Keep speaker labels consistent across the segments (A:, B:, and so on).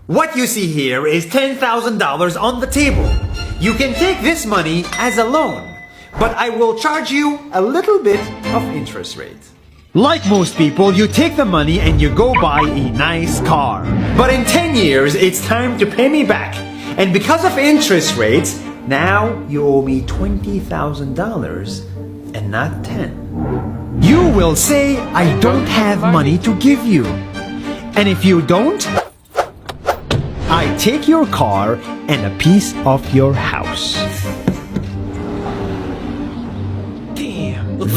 A: What you see here is $10,000 on the table. You can take this money as a loan, but I will charge you a little bit of interest rate. Like most people, you take the money and you go buy a nice car. But in 10 years, it's time to pay me back. And because of interest rates, now you owe me $20,000 and not 10. You will say, I don't have money to give you. And if you don't, I take your car and a piece of your house.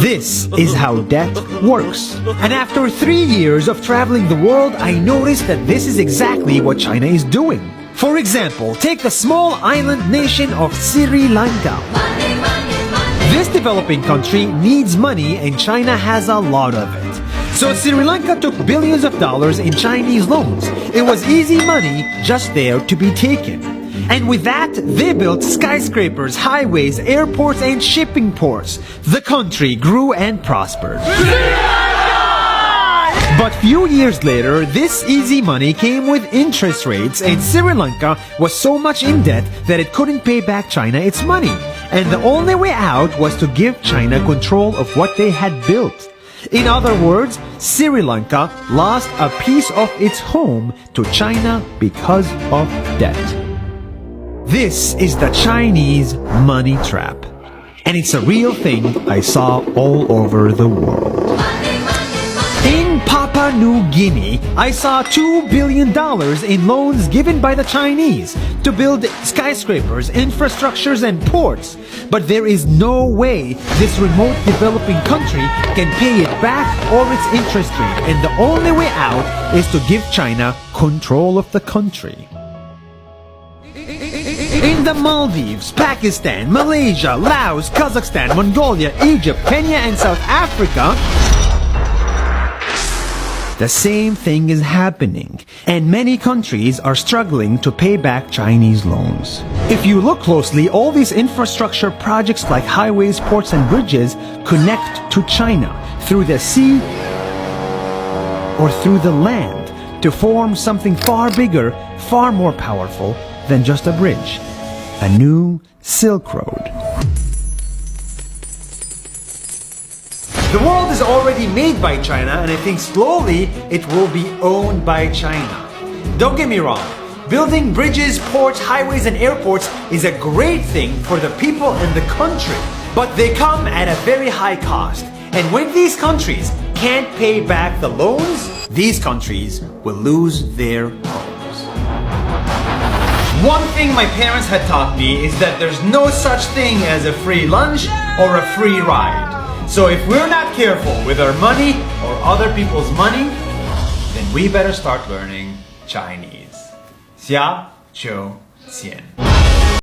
A: This is how debt works. And after 3 years of traveling the world, I noticed that this is exactly what China is doing. For example, take the small island nation of Sri Lanka. This developing country needs money and China has a lot of it. So Sri Lanka took billions of dollars in Chinese loans. It was easy money just there to be taken. And with that, they built skyscrapers, highways, airports, and shipping ports. The country grew and prospered. But few years later, this easy money came with interest rates, and Sri Lanka was so much in debt that it couldn't pay back China its money. And the only way out was to give China control of what they had built. In other words, Sri Lanka lost a piece of its home to China because of debt. This is the Chinese money trap. And it's a real thing I saw all over the world. In Papua New Guinea, I saw $2 billion in loans given by the Chinese to build skyscrapers, infrastructures, and ports. But there is no way this remote developing country can pay it back or its interest rate. And the only way out is to give China control of the country. In the Maldives, Pakistan, Malaysia, Laos, Kazakhstan, Mongolia, Egypt, Kenya, and South Africa, the same thing is happening, and many countries are struggling to pay back Chinese loans. If you look closely, all these infrastructure projects like highways, ports, and bridges connect to China through the sea or through the land to form something far bigger, far more powerful than just a bridge. A new Silk Road. The world is already made by China, and I think slowly it will be owned by China. Don't get me wrong, building bridges, ports, highways, and airports is a great thing for the people and the country, but they come at a very high cost. And when these countries can't pay back the loans, these countries will lose their homes. One thing my parents had taught me is that there's no such thing as a free lunch or a free ride. So if we're not careful with our money or other people's money, then we better start learning Chinese. 下周见。